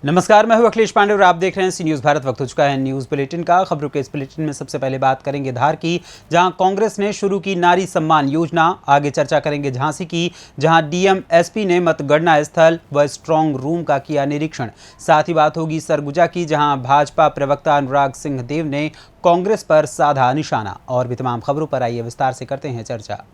नमस्कार, मैं हूं अखिलेश पांडे और आप देख रहे हैं सी न्यूज़ भारत। वक्त हो चुका है न्यूज़ बुलेटिन का। खबरों के इस बुलेटिन में सबसे पहले बात करेंगे धार की, जहां कांग्रेस ने शुरू की नारी सम्मान योजना। आगे चर्चा करेंगे झांसी की, जहां डीएम एसपी ने मतगणना स्थल व स्ट्रांग रूम का किया निरीक्षण। साथ ही बात होगी सरगुजा की, जहां भाजपा प्रवक्ता अनुराग सिंह देव ने कांग्रेस पर साधा निशाना। और भी तमाम खबरों पर आइए विस्तार से करते हैं चर्चा।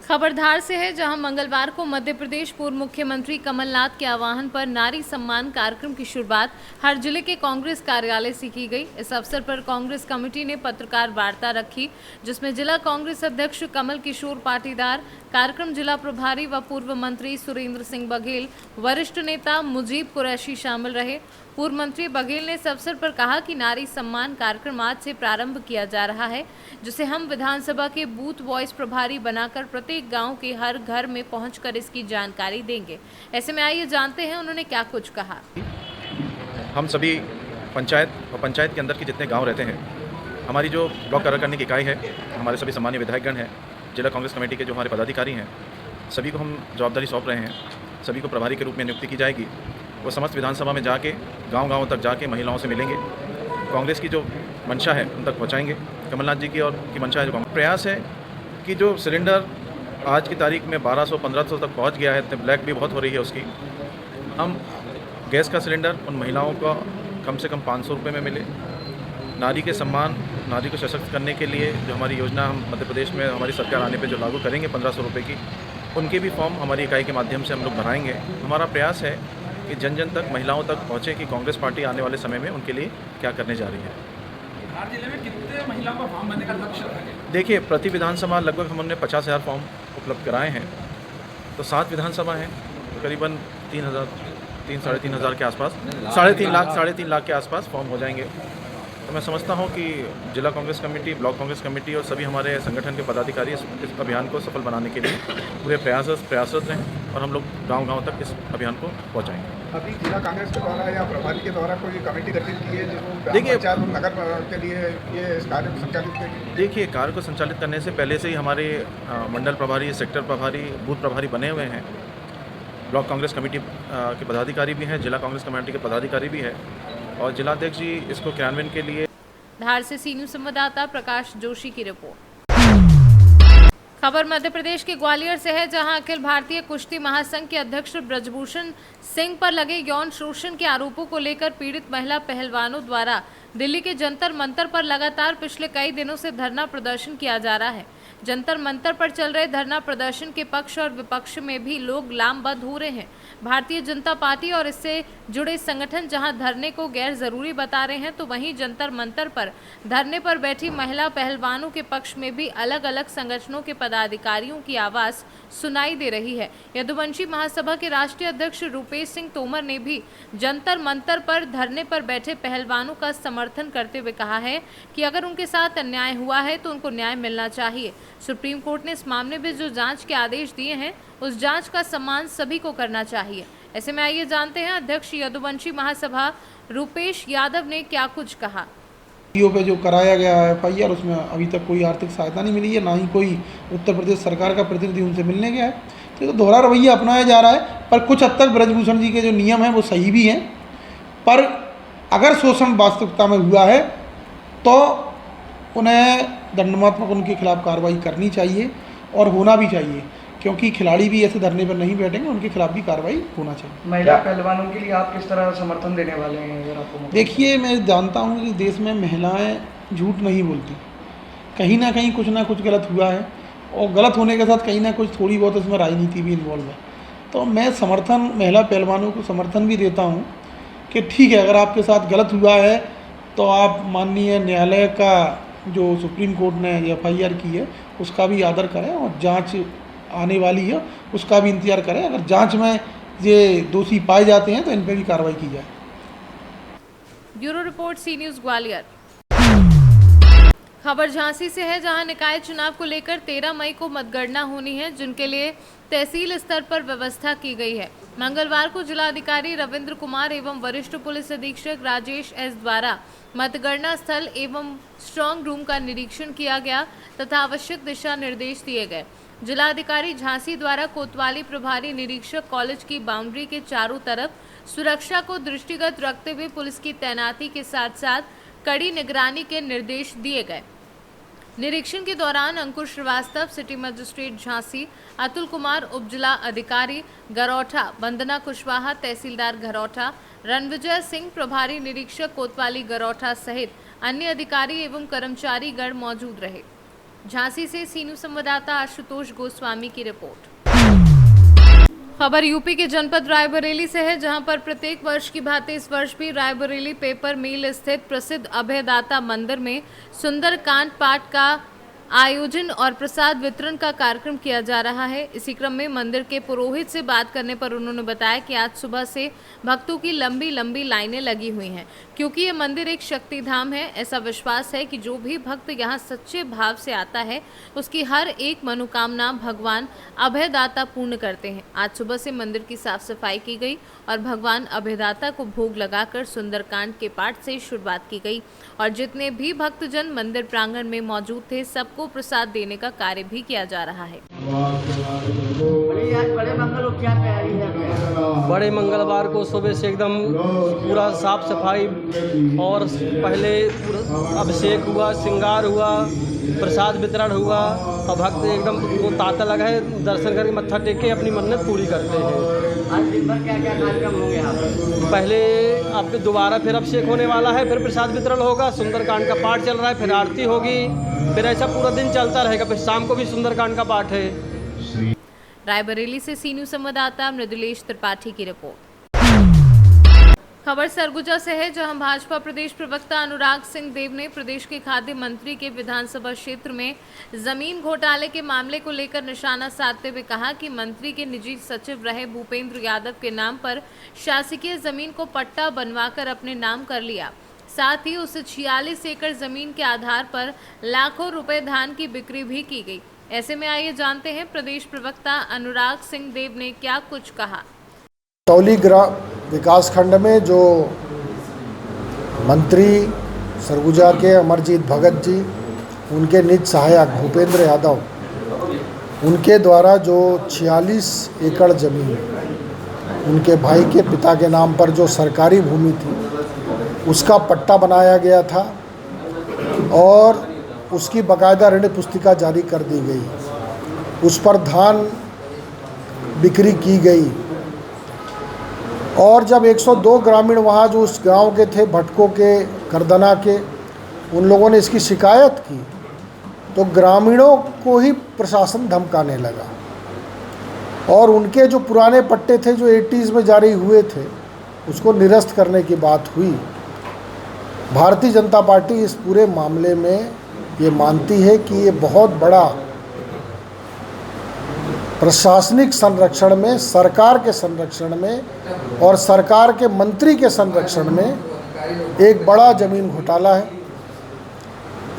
खबर धार से है, जहां मंगलवार को मध्य प्रदेश पूर्व मुख्यमंत्री कमलनाथ के आह्वान पर नारी सम्मान कार्यक्रम की शुरुआत हर जिले के कांग्रेस कार्यालय से की गई। इस अवसर पर कांग्रेस कमेटी ने पत्रकार वार्ता रखी, जिसमें जिला कांग्रेस अध्यक्ष कमल किशोर पाटीदार, कार्यक्रम जिला प्रभारी व पूर्व मंत्री सुरेंद्र सिंह बघेल, वरिष्ठ नेता मुजीब कुरैशी शामिल रहे। पूर्व मंत्री बघेल ने इस अवसर पर कहा कि नारी सम्मान कार्यक्रम आज से प्रारंभ किया जा रहा है, जिसे हम विधानसभा के बूथ वॉइस प्रभारी बनाकर प्रत्येक गांव के हर घर में पहुंचकर इसकी जानकारी देंगे। ऐसे में आइए जानते हैं उन्होंने क्या कुछ कहा। हम सभी पंचायत के अंदर के जितने गांव रहते हैं, हमारी जो ब्लॉक कार्यकारिणी की इकाई है, हमारे सभी सम्मानीय विधायकगण हैं, जिला कांग्रेस कमेटी के जो हमारे पदाधिकारी हैं, सभी को हम जवाबदारी सौंप रहे हैं। सभी को प्रभारी के रूप में नियुक्ति की जाएगी। वो समस्त विधानसभा में जाके गांव-गांव तक जाके महिलाओं से मिलेंगे, कांग्रेस की जो मंशा है उन तक पहुंचाएंगे। कमलनाथ जी की और की मंशा है, जो प्रयास है कि जो सिलेंडर आज की तारीख में 1200-1500 तक पहुंच गया है, ब्लैक भी बहुत हो रही है उसकी, हम गैस का सिलेंडर उन महिलाओं को कम से कम 500 रुपये में मिले। नारी के सम्मान, नारी को सशक्त करने के लिए जो हमारी योजना हम मध्य प्रदेश में हमारी सरकार आने पे जो लागू करेंगे 1500 रुपये की, उनके भी फॉर्म हमारी इकाई के माध्यम से हम लोग भराएंगे। हमारा प्रयास है कि जन जन तक, महिलाओं तक पहुँचे कि कांग्रेस पार्टी आने वाले समय में उनके लिए क्या करने जा रही है। धार जिले में कितने महिलाओं का फॉर्म भरने का लक्ष्य है? देखिए, प्रति विधानसभा लगभग हमने 50,000 फॉर्म उपलब्ध कराए हैं। तो 7 विधानसभा हैं, करीबन 3,000 साढ़े 3,000 के आसपास, साढ़े तीन लाख के आसपास फॉर्म हो जाएंगे। तो मैं समझता हूं कि जिला Congress committee, block Congress committee और सभी हमारे संगठन के पदाधिकारी इस अभियान को सफल बनाने के लिए पूरे प्रयासरत हैं और हम लोग गांव-गांव तक इस अभियान को पहुंचाएंगे। अभी जिला कांग्रेस के द्वारा या प्रभारी के द्वारा कोई कमेटी गठित की है जो देखिए, पंचायत और नगर के लिए ये इस कार्य को संचालित करेगी? देखिए, कार्य को संचालित करने से पहले से ही हमारे मंडल प्रभारी, सेक्टर प्रभारी, बूथ प्रभारी बने हुए हैं। ब्लॉक कांग्रेस कमेटी के पदाधिकारी भी हैं, जिला कांग्रेस कमेटी के पदाधिकारी भी है और जिलाध्यक्ष जी इसको क्रियान्वयन के लिए। धार से सी न्यूज़ संवाददाता प्रकाश जोशी की रिपोर्ट। खबर मध्य प्रदेश के ग्वालियर से है, जहां अखिल भारतीय कुश्ती महासंघ के अध्यक्ष ब्रजभूषण सिंह पर लगे यौन शोषण के आरोपों को लेकर पीड़ित महिला पहलवानों द्वारा दिल्ली के जंतर मंतर पर लगातार पिछले कई दिनों से धरना प्रदर्शन किया जा रहा है। जंतर मंतर पर चल रहे धरना प्रदर्शन के पक्ष और विपक्ष में भी लोग लामबंद हो रहे हैं। भारतीय जनता पार्टी और इससे जुड़े संगठन जहां धरने को गैर जरूरी बता रहे हैं, तो वहीं जंतर मंतर पर धरने पर बैठी महिला पहलवानों के पक्ष में भी अलग अलग संगठनों के पदाधिकारियों की आवाज सुनाई दे रही है। यदुवंशी महासभा के राष्ट्रीय अध्यक्ष रूपेश सिंह तोमर ने भी जंतर मंतर पर धरने पर बैठे पहलवानों का समर्थन करते हुए कहा है कि अगर उनके साथ अन्याय हुआ है तो उनको न्याय मिलना चाहिए। सुप्रीम कोर्ट ने इस मामले में जो जांच के आदेश दिए हैं, उस जांच का सम्मान सभी को करना चाहिए। ऐसे में आइए जानते हैं अध्यक्ष यदुवंशी महासभा रूपेश यादव ने क्या कुछ कहा। पे जो कराया गया है FIR, उसमें अभी तक कोई आर्थिक सहायता नहीं मिली है, ना ही कोई उत्तर प्रदेश सरकार का प्रतिनिधि उनसे मिलने गया है। तो दोहरा रवैया अपनाया जा रहा है। पर कुछ हद तक ब्रजभूषण जी के जो नियम हैं वो सही भी हैं, पर अगर शोषण वास्तविकता में हुआ है तो उन्हें दंडात्मक उनके खिलाफ कार्रवाई करनी चाहिए और होना भी चाहिए, क्योंकि खिलाड़ी भी ऐसे धरने पर नहीं बैठेंगे, उनके खिलाफ भी कार्रवाई होना चाहिए। महिला पहलवानों के लिए आप किस तरह समर्थन देने वाले हैं? अगर आपको देखिए, मैं जानता हूँ कि देश में महिलाएं झूठ नहीं बोलती, कहीं ना कहीं कुछ ना कुछ गलत हुआ है और गलत होने के साथ कहीं ना कुछ थोड़ी बहुत इसमें राजनीति भी इन्वॉल्व है। तो मैं समर्थन महिला पहलवानों को समर्थन भी देता हूँ कि ठीक है, अगर आपके साथ गलत हुआ है तो आप माननीय न्यायालय का जो सुप्रीम कोर्ट ने FIR की है उसका भी आदर करें और जांच आने वाली है उसका भी इंतजार करें। अगर जांच में ये दोषी पाए जाते हैं तो इन पर भी कार्रवाई की जाए। ब्यूरो रिपोर्ट, सी न्यूज़ ग्वालियर। खबर झांसी से है, जहां निकाय चुनाव को लेकर 13 मई को मतगणना होनी है, जिनके लिए तहसील स्तर पर व्यवस्था की गई है। मंगलवार को जिलाधिकारी रविंद्र कुमार एवं वरिष्ठ पुलिस अधीक्षक राजेश एस द्वारा मतगणना स्थल एवं स्ट्रांग रूम का निरीक्षण किया गया तथा आवश्यक दिशा निर्देश दिए गए। जिलाधिकारी झांसी द्वारा कोतवाली प्रभारी निरीक्षक कॉलेज की बाउंड्री के चारों तरफ सुरक्षा को दृष्टिगत रखते हुए पुलिस की तैनाती के साथ साथ कड़ी निगरानी के निर्देश दिए गए। निरीक्षण के दौरान अंकुर श्रीवास्तव, सिटी मजिस्ट्रेट झांसी, अतुल कुमार, उपजिला अधिकारी गरौठा, वंदना कुशवाहा, तहसीलदार गरौठा, रणविजय सिंह, प्रभारी निरीक्षक कोतवाली गरौठा सहित अन्य अधिकारी एवं कर्मचारी गण मौजूद रहे। झांसी से सीनू संवाददाता आशुतोष गोस्वामी की रिपोर्ट। खबर यूपी के जनपद रायबरेली से है, जहां पर प्रत्येक वर्ष की भांति इस वर्ष भी रायबरेली पेपर मिल स्थित प्रसिद्ध अभयदाता मंदिर में सुंदरकांड पाठ का आयोजन और प्रसाद वितरण का कार्यक्रम किया जा रहा है। इसी क्रम में मंदिर के पुरोहित से बात करने पर उन्होंने बताया कि आज सुबह से भक्तों की लंबी लंबी लाइनें लगी हुई हैं, क्योंकि ये मंदिर एक शक्ति धाम है। ऐसा विश्वास है कि जो भी भक्त यहाँ सच्चे भाव से आता है, उसकी हर एक मनोकामना भगवान अभयदाता पूर्ण करते हैं। आज सुबह से मंदिर की साफ सफाई की गई और भगवान अभयदाता को भोग लगाकर सुंदरकांड के पाठ से शुरुआत की गई और जितने भी भक्तजन मंदिर प्रांगण में मौजूद थे, सबको प्रसाद देने का कार्य भी किया जा रहा है। बड़े मंगलवार को सुबह से एकदम पूरा साफ सफाई और पहले अभिषेक हुआ, श्रृंगार हुआ, प्रसाद वितरण हुआ और भक्त एकदम को तांता लगा है, दर्शन करके मत्था टेक के अपनी मन्नत पूरी करते हैं। आज दिन भर क्या क्या कार्यक्रम होंगे यहाँ पर? पहले अब दोबारा फिर अभिषेक होने वाला है, फिर प्रसाद वितरण होगा, सुंदरकांड का पाठ चल रहा है, फिर आरती होगी, फिर ऐसा पूरा दिन चलता रहेगा। फिर शाम को भी सुंदरकांड का पाठ है। रायबरेली से सीनू संवाददाता मृदुलेश त्रिपाठी की रिपोर्ट। खबर सरगुजा से है, जहां भाजपा प्रदेश प्रवक्ता अनुराग सिंह देव ने प्रदेश के खाद्य मंत्री के विधानसभा क्षेत्र में जमीन घोटाले के मामले को लेकर निशाना साधते हुए कहा कि मंत्री के निजी सचिव रहे भूपेंद्र यादव के नाम पर शासकीय जमीन को पट्टा बनवाकर अपने नाम कर लिया। साथ ही उसे 46 एकड़ जमीन के आधार पर लाखों रुपए धान की बिक्री भी की गई। ऐसे में आइए जानते हैं प्रदेश प्रवक्ता अनुराग सिंह देव ने क्या कुछ कहा। टौली विकास खंड में जो मंत्री सरगुजा के अमरजीत भगत जी, उनके निज सहायक भूपेंद्र यादव, उनके द्वारा जो 46 एकड़ ज़मीन उनके भाई के पिता के नाम पर जो सरकारी भूमि थी, उसका पट्टा बनाया गया था और उसकी बाकायदा ऋण पुस्तिका जारी कर दी गई। उस पर धान बिक्री की गई और जब 102 ग्रामीण वहाँ जो उस गांव के थे, भटकों के, करदना के, उन लोगों ने इसकी शिकायत की तो ग्रामीणों को ही प्रशासन धमकाने लगा और उनके जो पुराने पट्टे थे जो 80s में जारी हुए थे, उसको निरस्त करने की बात हुई। भारतीय जनता पार्टी इस पूरे मामले में ये मानती है कि ये बहुत बड़ा प्रशासनिक संरक्षण में, सरकार के संरक्षण में और सरकार के मंत्री के संरक्षण में एक बड़ा जमीन घोटाला है।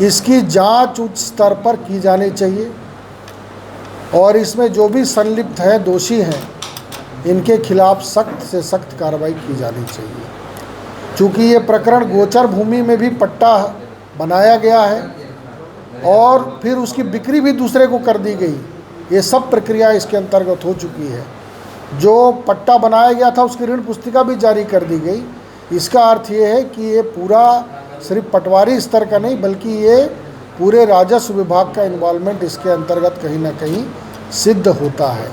इसकी जांच उच्च स्तर पर की जानी चाहिए और इसमें जो भी संलिप्त हैं, दोषी हैं, इनके खिलाफ सख्त से सख्त कार्रवाई की जानी चाहिए। चूँकि ये प्रकरण गोचर भूमि में भी पट्टा बनाया गया है और फिर उसकी बिक्री भी दूसरे को कर दी गई, ये सब प्रक्रिया इसके अंतर्गत हो चुकी है। जो पट्टा बनाया गया था उसकी ऋण पुस्तिका भी जारी कर दी गई। इसका अर्थ ये है कि ये पूरा सिर्फ पटवारी स्तर का नहीं, बल्कि ये पूरे राजस्व विभाग का इन्वॉल्वमेंट इसके अंतर्गत कहीं ना कहीं सिद्ध होता है।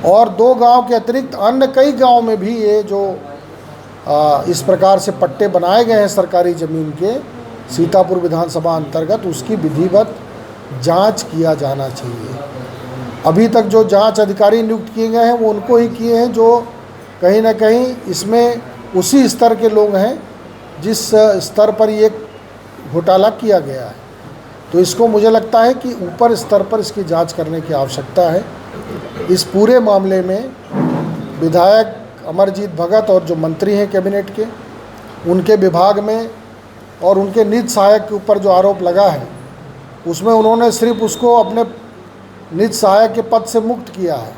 और 2 गांव के अतिरिक्त अन्य कई गांव में भी ये जो इस प्रकार से पट्टे बनाए गए हैं सरकारी ज़मीन के, सीतापुर विधानसभा अंतर्गत, उसकी विधिवत जांच किया जाना चाहिए। अभी तक जो जांच अधिकारी नियुक्त किए गए हैं वो उनको ही किए हैं जो कहीं ना कहीं इसमें उसी स्तर के लोग हैं जिस स्तर पर ये घोटाला किया गया है। तो इसको मुझे लगता है कि ऊपर स्तर पर इसकी जांच करने की आवश्यकता है। इस पूरे मामले में विधायक अमरजीत भगत और जो मंत्री हैं कैबिनेट के, उनके विभाग में और उनके निज सहायक के ऊपर जो आरोप लगा है उसमें उन्होंने सिर्फ उसको अपने निज सहायक के पद से मुक्त किया है।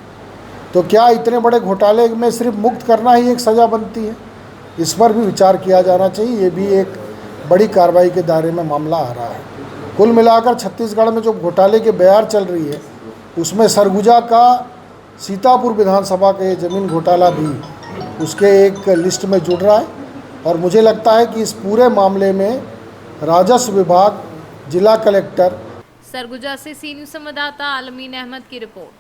तो क्या इतने बड़े घोटाले में सिर्फ मुक्त करना ही एक सज़ा बनती है? इस पर भी विचार किया जाना चाहिए। ये भी एक बड़ी कार्रवाई के दायरे में मामला आ रहा है। कुल मिलाकर छत्तीसगढ़ में जो घोटाले की बयार चल रही है उसमें सरगुजा का सीतापुर विधानसभा का ये ज़मीन घोटाला भी उसके एक लिस्ट में जुड़ रहा है। और मुझे लगता है कि इस पूरे मामले में राजस्व विभाग, जिला कलेक्टर। सरगुजा से सी न्यूज़ संवाददाता आलमीन अहमद की रिपोर्ट।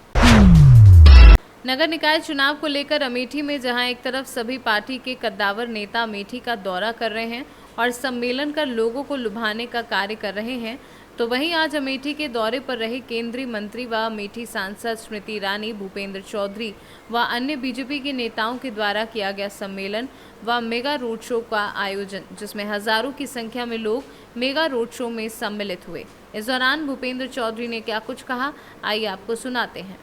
नगर निकाय चुनाव को लेकर अमेठी में जहां एक तरफ सभी पार्टी के कद्दावर नेता अमेठी का दौरा कर रहे हैं और सम्मेलन कर लोगों को लुभाने का कार्य कर रहे हैं, तो वहीं आज अमेठी के दौरे पर रहे केंद्रीय मंत्री व अमेठी सांसद स्मृति ईरानी, भूपेंद्र चौधरी व अन्य बीजेपी के नेताओं के द्वारा किया गया सम्मेलन व मेगा रोड शो का आयोजन, जिसमें हजारों की संख्या में लोग मेगा रोड शो में सम्मिलित हुए। इस दौरान भूपेंद्र चौधरी ने क्या कुछ कहा, आइए आपको सुनाते हैं।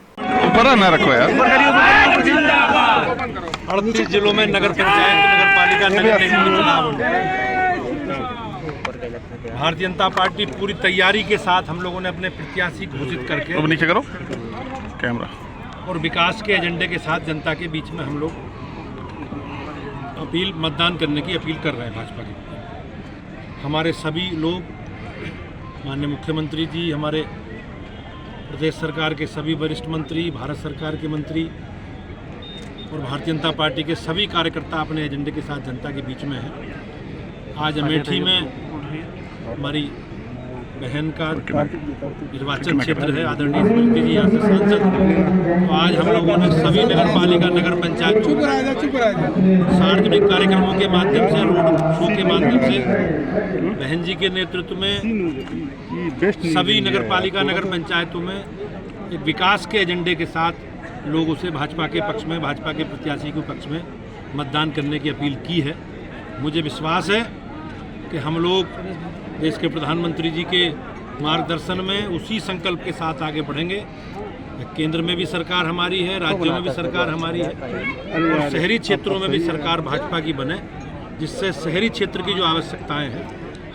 38 जिलों में नगर पंचायत, नगर पालिका, नगर निगम के चुनाव होंगे। भारतीय जनता पार्टी पूरी तैयारी के साथ हम लोगों ने अपने प्रत्याशी घोषित करके नीचे करो कैमरा और विकास के एजेंडे के साथ जनता के बीच में हम लोग मतदान करने की अपील कर रहे हैं। भाजपा की हमारे सभी लोग, माननीय मुख्यमंत्री जी, हमारे प्रदेश सरकार के सभी वरिष्ठ मंत्री, भारत सरकार के मंत्री और भारतीय जनता पार्टी के सभी कार्यकर्ता अपने एजेंडे के साथ जनता के बीच में हैं। आज अमेठी में हमारी बहन का निर्वाचन क्षेत्र है, आदरणीय स्मृति जी यहाँ से सांसद। तो आज हम लोगों ने सभी नगर पालिका, नगर पंचायत सार्वजनिक कार्यक्रमों के माध्यम से, रोड शो के माध्यम से बहन जी के नेतृत्व में सभी नगर पालिका, नगर पंचायतों में एक विकास के एजेंडे के साथ लोगों से भाजपा के पक्ष में, भाजपा के प्रत्याशी के पक्ष में मतदान करने की अपील की है। मुझे विश्वास है कि हम लोग देश के प्रधानमंत्री जी के मार्गदर्शन में उसी संकल्प के साथ आगे बढ़ेंगे। केंद्र में भी सरकार हमारी है, राज्यों में भी सरकार हमारी है और शहरी क्षेत्रों में भी सरकार भाजपा की बने, जिससे शहरी क्षेत्र की जो आवश्यकताएं हैं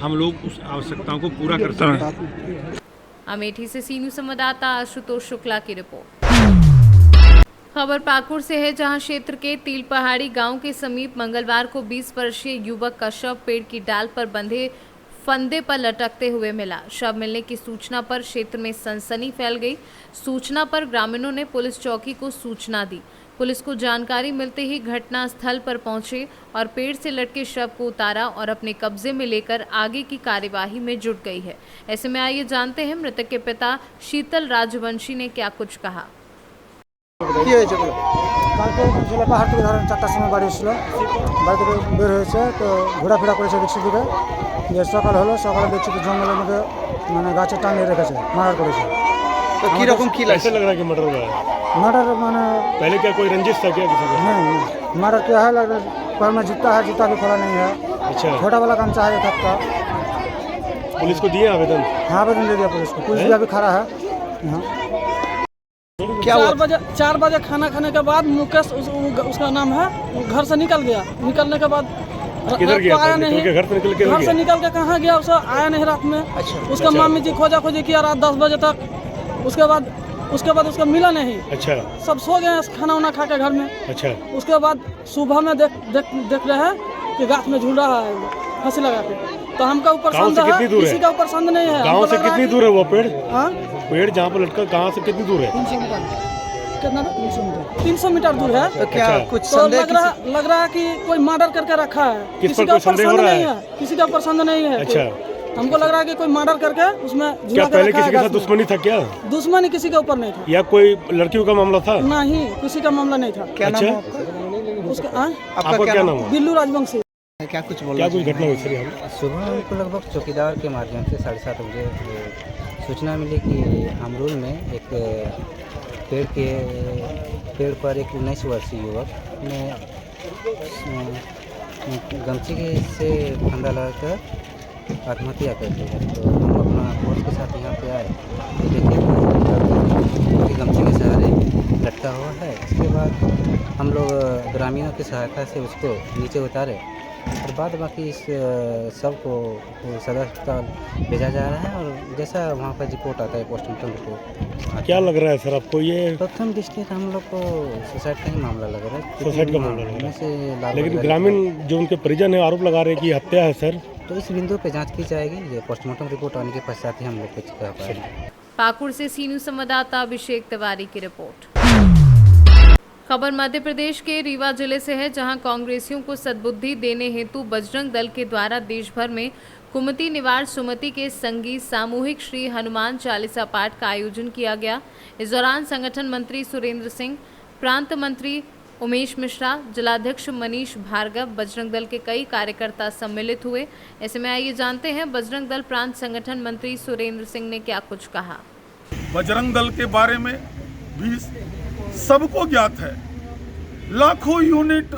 हम लोग उस आवश्यकताओं को पूरा कर सकें। अमेठी से सी न्यूज़ संवाददाता आशुतोष शुक्ला की रिपोर्ट। खबर पाकुड़ से है, जहां क्षेत्र के तिल पहाड़ी गांव के समीप मंगलवार को 20 वर्षीय युवक का शव पेड़ की डाल पर बंधे फंदे पर लटकते हुए मिला। शव मिलने की सूचना पर क्षेत्र में सनसनी फैल गई। सूचना पर ग्रामीणों ने पुलिस चौकी को सूचना दी। पुलिस को जानकारी मिलते ही घटना स्थल पर पहुंचे और पेड़ से लटके शव को उतारा और अपने कब्जे में लेकर आगे की कार्यवाही में जुट गई है। ऐसे में आइए जानते हैं मृतक के पिता शीतल राजवंशी ने क्या कुछ कहा। পাহাড় থেকে ধরেন 4টার সময় বাড়ি এসেছিল, বাড়ি থেকে বের হয়েছে তো ঘোরাফেরা করেছে রিক্সা দিকে, যে সকাল হলো, সকালে দেখছি তো জঙ্গলের মধ্যে মানে গাছে টাঙিয়ে রেখেছে, মার্ডার করেছে। तो की रकम की ऐसे लग रहा है कि मर्डर हुआ है? मर्डर माने पहले क्या कोई रंजिश था क्या किसी का? नहीं, मर्डर क्या है, लग पर में जूता है, जूता भी खोला नहीं है। अच्छा, छोटा वाला काम चाहिए था का। पुलिस को दिया आवेदन? हाँ, आवेदन दे दिया पुलिस को, पुलिस भी अभी खड़ा है यहाँ। क्या 4 बजे खाना खाने के बाद मुकेश उसका नाम है, वो घर से निकल गया। निकलने के बाद किधर गया? आया नहीं, घर से निकल के घर से निकल के कहाँ गया, उसे आया नहीं रात में। अच्छा, उसका मामी जी खोजा खोजी किया रात 10 बजे तक। उसके बाद उसका मिला नहीं। अच्छा, सब सो गए खाना वाना खा के घर में। अच्छा, उसके बाद सुबह में देख रहे हैं कि गाछ में झूल रहा है फांसी लगा के। तो हमका ऊपर संदेह है, किसी का ऊपर संदेह नहीं है। गाँव से कितनी दूर है वो पेड़? पेड़ जहाँ पर लटका गाँव से कितनी दूर है? 300 मीटर। कितना? 300 मीटर दूर है। तो क्या कुछ तो लग रहा है कि कोई मर्डर करके रखा है। किसी का ऊपर संदेह नहीं है, किसी का ऊपर संदेह नहीं है। अच्छा, हमको लग रहा है कि कोई मर्डर करके उसमें क्या पहले किसी के साथ दुश्मनी था क्या? दुश्मनी किसी के ऊपर नहीं था। या कोई लड़कियों का मामला था? नहीं, किसी का मामला नहीं था। क्या नाम है उसका? आपका क्या नाम है? बिल्लू राजवंशी। क्या कुछ घटना हुई सर? सुबह हमको लगभग चौकीदार के माध्यम से 7:30 बजे सूचना मिली कि अमरूल में एक पेड़ पर एक 19 वर्षीय युवक ने गमछी से फंदा लगाकर आत्महत्या कर ली है। तो हम अपना फोर्स के साथ यहाँ पे आए तो देखिए गमछी के सहारे लटका हुआ है। इसके बाद हम लोग ग्रामीणों की सहायता से उसको नीचे उतारे और बाद बाकी इस सबको सदर अस्पताल भेजा जा रहा है और जैसा वहाँ पर रिपोर्ट आता है पोस्टमार्टम रिपोर्ट। क्या लग रहा है सर आपको ये? प्रथम दृष्टि से हम लोग को सुसाइड का ही मामला लग रहा है। सुसाइड का मामला लग रहा है, है, लेकिन ग्रामीण जो उनके परिजन है आरोप लगा रहे हैं कि हत्या है सर। तो इस बिंदु पे जांच की जाएगी, ये पोस्टमार्टम रिपोर्ट आने के पश्चात ही हम लोग कुछ कह पाएंगे। पाकुड़ से सी न्यूज़ संवाददाता अभिषेक तिवारी की रिपोर्ट। खबर मध्य प्रदेश के रीवा जिले से है, जहां कांग्रेसियों को सद्बुद्धि देने हेतु बजरंग दल के द्वारा देश भर में कुमति निवार सुमति के संगीत सामूहिक श्री हनुमान चालीसा पाठ का आयोजन किया गया। इस दौरान संगठन मंत्री सुरेंद्र सिंह, प्रांत मंत्री उमेश मिश्रा, जिलाध्यक्ष मनीष भार्गव, बजरंग दल के कई कार्यकर्ता सम्मिलित हुए। ऐसे में आइए जानते हैं बजरंग दल प्रांत संगठन मंत्री सुरेंद्र सिंह ने क्या कुछ कहा। बजरंग दल के बारे में भी सबको ज्ञात है, लाखों यूनिट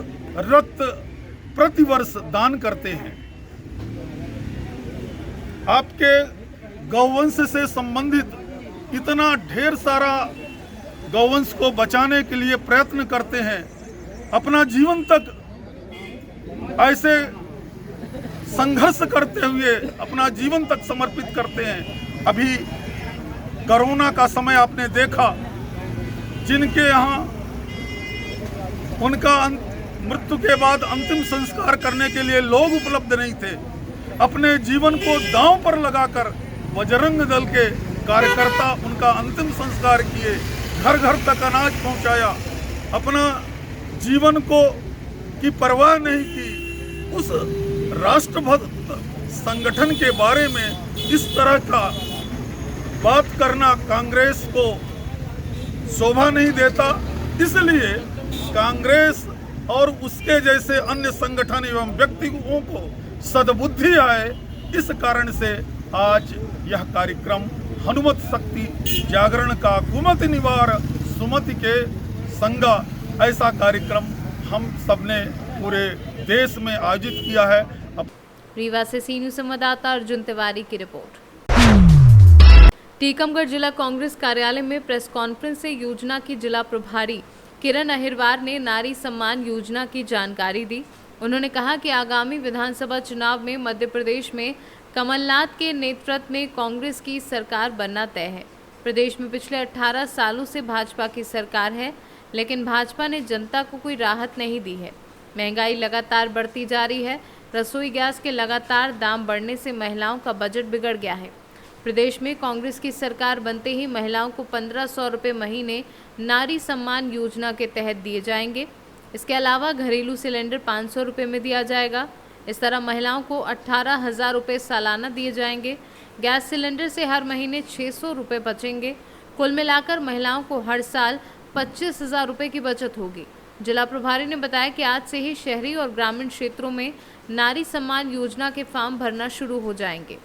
रक्त प्रतिवर्ष दान करते हैं। आपके गौवंश से संबंधित इतना ढेर सारा गौवंश को बचाने के लिए प्रयत्न करते हैं, अपना जीवन तक ऐसे संघर्ष करते हुए अपना जीवन तक समर्पित करते हैं। अभी कोरोना का समय आपने देखा, जिनके यहाँ उनका मृत्यु के बाद अंतिम संस्कार करने के लिए लोग उपलब्ध नहीं थे, अपने जीवन को दांव पर लगाकर बजरंग दल के कार्यकर्ता उनका अंतिम संस्कार किए, घर घर तक अनाज पहुंचाया, अपना जीवन को की परवाह नहीं की। उस राष्ट्रभक्त संगठन के बारे में इस तरह का बात करना कांग्रेस को शोभा नहीं देता। इसलिए कांग्रेस और उसके जैसे अन्य संगठन एवं व्यक्तियों को सद्बुद्धि आए, इस कारण से आज यह कार्यक्रम हनुमत शक्ति जागरण का कुमति निवार सुमति के संगा, ऐसा कार्यक्रम हम सबने पूरे देश में आयोजित किया है। रीवा से सी न्यूज़ संवाददाता अर्जुन तिवारी की रिपोर्ट। टीकमगढ़ जिला कांग्रेस कार्यालय में प्रेस कॉन्फ्रेंस से योजना की जिला प्रभारी किरण अहिरवार ने नारी सम्मान योजना की जानकारी दी। उन्होंने कहा कि आगामी विधानसभा चुनाव में मध्य प्रदेश में कमलनाथ के नेतृत्व में कांग्रेस की सरकार बनना तय है। प्रदेश में पिछले 18 सालों से भाजपा की सरकार है, लेकिन भाजपा ने जनता को कोई राहत नहीं दी है। महंगाई लगातार बढ़ती जा रही है। रसोई गैस के लगातार दाम बढ़ने से महिलाओं का बजट बिगड़ गया है। प्रदेश में कांग्रेस की सरकार बनते ही महिलाओं को 1500 रुपये महीने नारी सम्मान योजना के तहत दिए जाएंगे। इसके अलावा घरेलू सिलेंडर 500 रुपये में दिया जाएगा। इस तरह महिलाओं को 18,000 रुपये सालाना दिए जाएंगे। गैस सिलेंडर से हर महीने 600 रुपये बचेंगे। कुल मिलाकर महिलाओं को हर साल 25,000 रुपये की बचत होगी। जिला प्रभारी ने बताया कि आज से ही शहरी और ग्रामीण क्षेत्रों में नारी सम्मान योजना के फॉर्म भरना शुरू हो जाएंगे।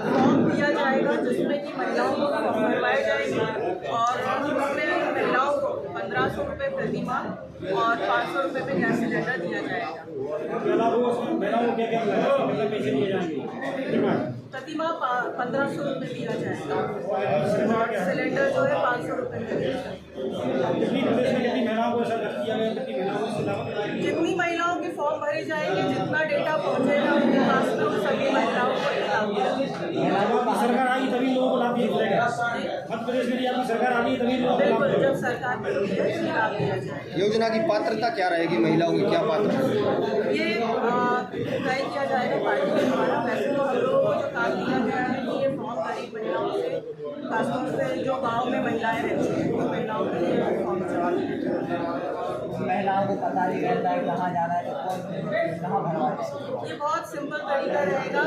फॉर्म दिया जाएगा जिसमें कि महिलाओं को फॉर्म भरवाए जाएंगे और उसमें महिलाओं को 1500 रुपये प्रति माह और 500 रुपये में गैस सिलेंडर दिया जाएगा। प्रति माह 1500 रुपये दिया जाएगा और सिलेंडर जो है 500 रुपये में मिलेगा। जितनी महिलाओं के फॉर्म भरे जाएंगे, जितना डेटा पहुंचेगा उनके पास में, उन सभी महिलाओं को लाभ मिलेगा। सरकार आई तभी लोगों को लाभ दिया जाएगा। मध्य प्रदेश में आपकी सरकार आई तभी लोगों को बिल्कुल, जब सरकार बनती है इसलिए लाभ दिया जाएगा। योजना की पात्रता क्या रहेगी, महिलाओं की क्या पात्रता? ये तय किया जाएगा पार्टी के द्वारा। वैसे तो हम लोगों को जो काम दिया गया है कि ये फॉर्म गरीब महिलाओं से, खासतौर से जो गाँव में महिलाएं रहती हैं, तो महिलाओं के लिए फॉर्म जमा दिया जाएगा। महिलाओं को पता नहीं रहता है कहाँ जाना है, कहाँ भरवाना। ये बहुत सिंपल तरीका रहेगा।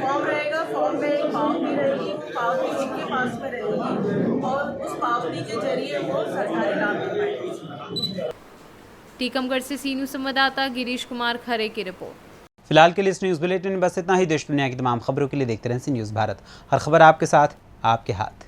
फॉर्म रहेगा, फॉर्म में एक पावती रहेगी, वो पावती उनके पास में रहेगी और उस पावती के जरिए वो सरकारी लाभ ले पाएंगे। टीकमगढ़ से सी न्यूज़ संवाददाता गिरीश कुमार खरे की रिपोर्ट। फिलहाल के लिए इस न्यूज़ बुलेटिन में बस इतना ही। देश दुनिया की तमाम खबरों के लिए देखते रहें सी न्यूज़ भारत। हर खबर आपके साथ, आपके हाथ।